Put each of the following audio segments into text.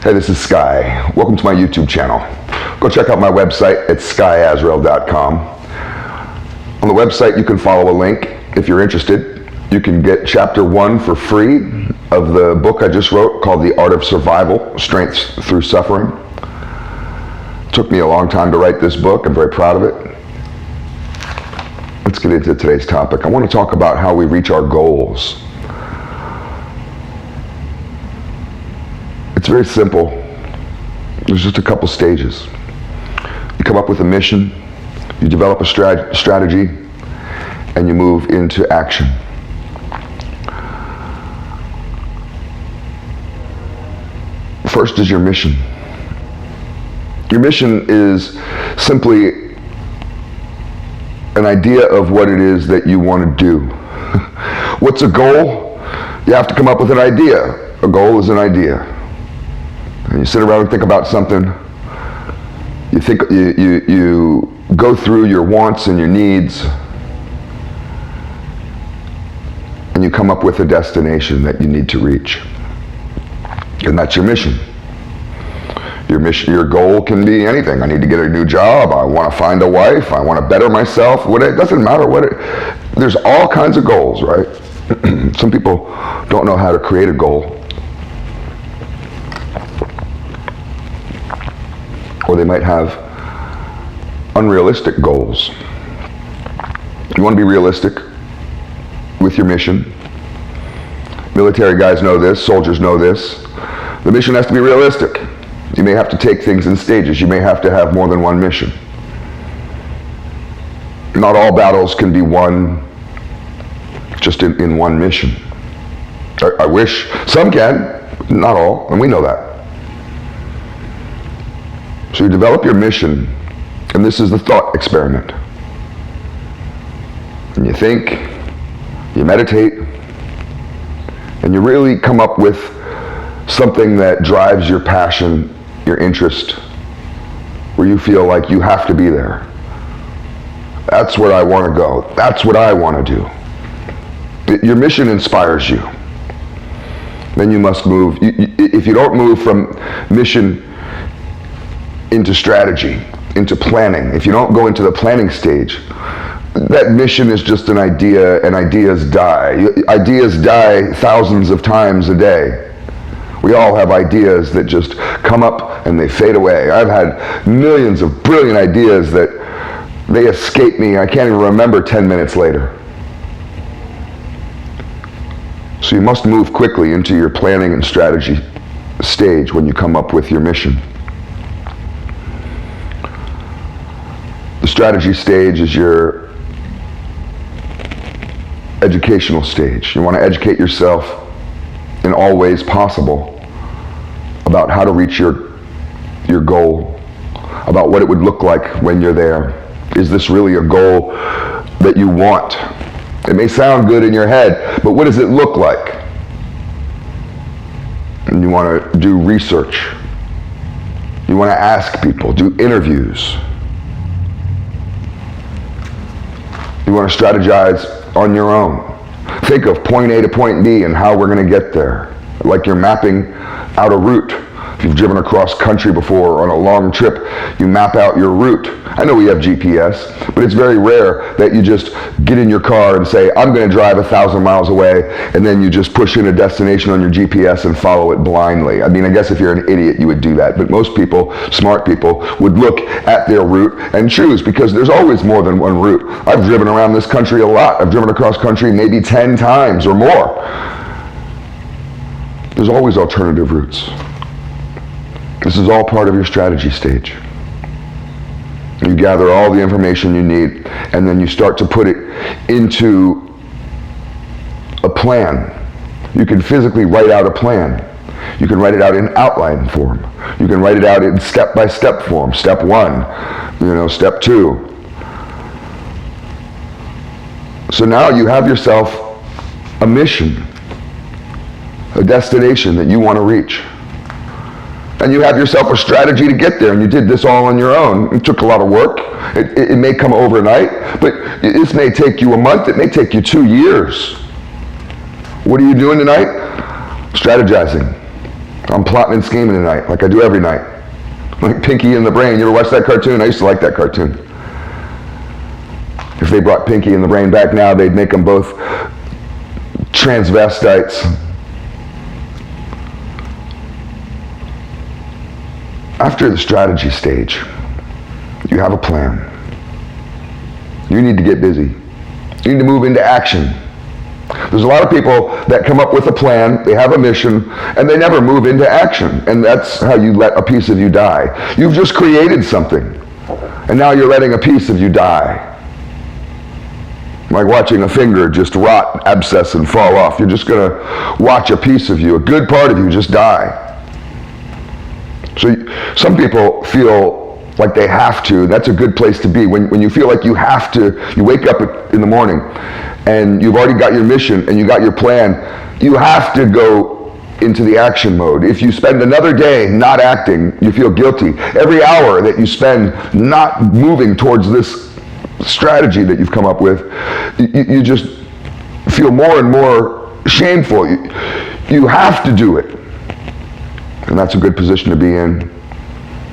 Hey, this is Sky. Welcome to my YouTube channel. Go check out my website at skyazrael.com. On the website, you can follow a link if you're interested. You can get chapter 1 for free of the book I just wrote called The Art of Survival, Strengths Through Suffering. It took me a long time to write this book. I'm very proud of it. Let's get into today's topic. I want to talk about how we reach our goals. It's very simple. There's just a couple stages. You come up with a mission, you develop a strategy, and you move into action. First is your mission. Your mission is simply an idea of what it is that you want to do. What's a goal? You have to come up with an idea. A goal is an idea. And you sit around and think about something. You go through your wants and your needs, and you come up with a destination that you need to reach. And that's your mission. Your goal can be anything. I need to get a new job. I want to find a wife. I want to better myself. It doesn't matter there's all kinds of goals, right? Some people don't know how to create a goal. Or they might have unrealistic goals. You want to be realistic with your mission. Military guys know this, soldiers know this. The mission has to be realistic. You may have to take things in stages. You may have to have more than one mission. Not all battles can be won just in one mission. I wish some can, not all, and we know that. So you develop your mission, and this is the thought experiment. And you think, you meditate, and you really come up with something that drives your passion, your interest, where you feel like you have to be there. That's where I want to go. That's what I want to do. Your mission inspires you. Then you must move. If you don't move from mission into strategy, into planning, if you don't go into the planning stage, that mission is just an idea, and ideas die. Ideas die thousands of times a day. We all have ideas that just come up and they fade away. I've had millions of brilliant ideas that they escape me. I can't even remember 10 minutes later. So you must move quickly into your planning and strategy stage when you come up with your mission. The strategy stage is your educational stage. You want to educate yourself in all ways possible about how to reach your goal, about what it would look like when you're there. Is this really a goal that you want? It may sound good in your head, but what does it look like? And you want to do research. You want to ask people, do interviews. You want to strategize on your own. Think of point A to point B and how we're going to get there. Like you're mapping out a route. If you've driven across country before on a long trip, you map out your route. I know we have GPS, but it's very rare that you just get in your car and say, I'm going to drive 1,000 miles away, and then you just push in a destination on your GPS and follow it blindly. I mean, I guess if you're an idiot, you would do that, but most people, smart people, would look at their route and choose, because there's always more than one route. I've driven around this country a lot. I've driven across country maybe 10 times or more. There's always alternative routes. This is all part of your strategy stage. You gather all the information you need, and then you start to put it into a plan. You can physically write out a plan. You can write it out in outline form. You can write it out in step-by-step form. Step 1, step 2. So now you have yourself a mission, a destination that you want to reach. And you have yourself a strategy to get there, and you did this all on your own. It took a lot of work. It may come overnight, but this may take you a month. It may take you 2 years. What are you doing tonight? Strategizing. I'm plotting and scheming tonight, like I do every night. Like Pinky and the Brain. You ever watch that cartoon? I used to like that cartoon. If they brought Pinky and the Brain back now, they'd make them both transvestites. After the strategy stage, you have a plan. You need to get busy. You need to move into action. There's a lot of people that come up with a plan, they have a mission, and they never move into action. And that's how you let a piece of you die. You've just created something, and now you're letting a piece of you die. Like watching a finger just rot, abscess, and fall off. You're just going to watch a piece of you, a good part of you, just die. So some people feel like they have to. That's a good place to be. When you feel like you have to, you wake up in the morning and you've already got your mission and you got your plan, you have to go into the action mode. If you spend another day not acting, you feel guilty. Every hour that you spend not moving towards this strategy that you've come up with, you just feel more and more shameful. You have to do it. And that's a good position to be in.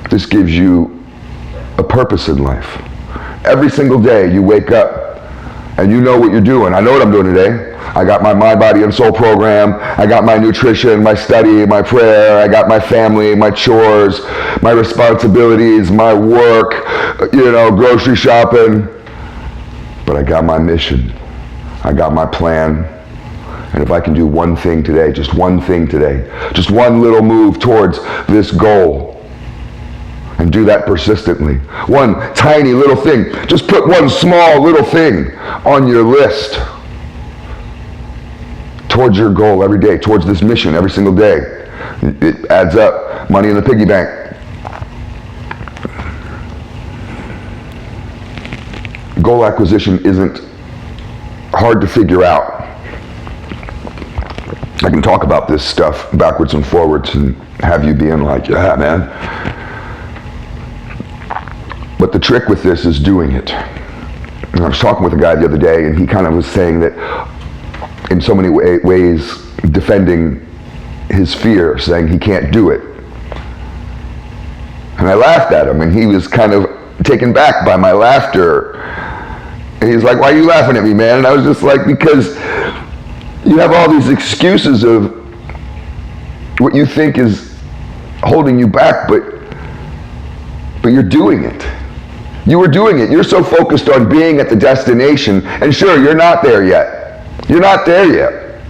This gives you a purpose in life. Every single day you wake up and you know what you're doing. I know what I'm doing today. I got my Mind, Body, and Soul program. I got my nutrition, my study, my prayer. I got my family, my chores, my responsibilities, my work, grocery shopping. But I got my mission. I got my plan. And if I can do one thing today, just one thing today, just one little move towards this goal, and do that persistently. One tiny little thing. Just put one small little thing on your list towards your goal every day, towards this mission every single day. It adds up. Money in the piggy bank. Goal acquisition isn't hard to figure out. I can talk about this stuff backwards and forwards and have you being like, yeah, man. But the trick with this is doing it. And I was talking with a guy the other day, and he kind of was saying that in so many ways defending his fear, saying he can't do it. And I laughed at him, and he was kind of taken back by my laughter. And he's like, why are you laughing at me, man? And I was just like, because you have all these excuses of what you think is holding you back, but you're doing it. You were doing it. You're so focused on being at the destination, and sure, you're not there yet. You're not there yet.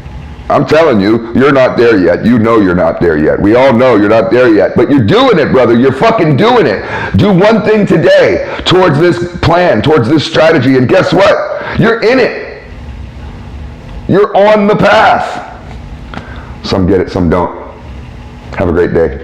I'm telling you, you're not there yet. You know you're not there yet. We all know you're not there yet, but you're doing it, brother. You're fucking doing it. Do one thing today towards this plan, towards this strategy, and guess what? You're in it. You're on the path. Some get it, some don't. Have a great day.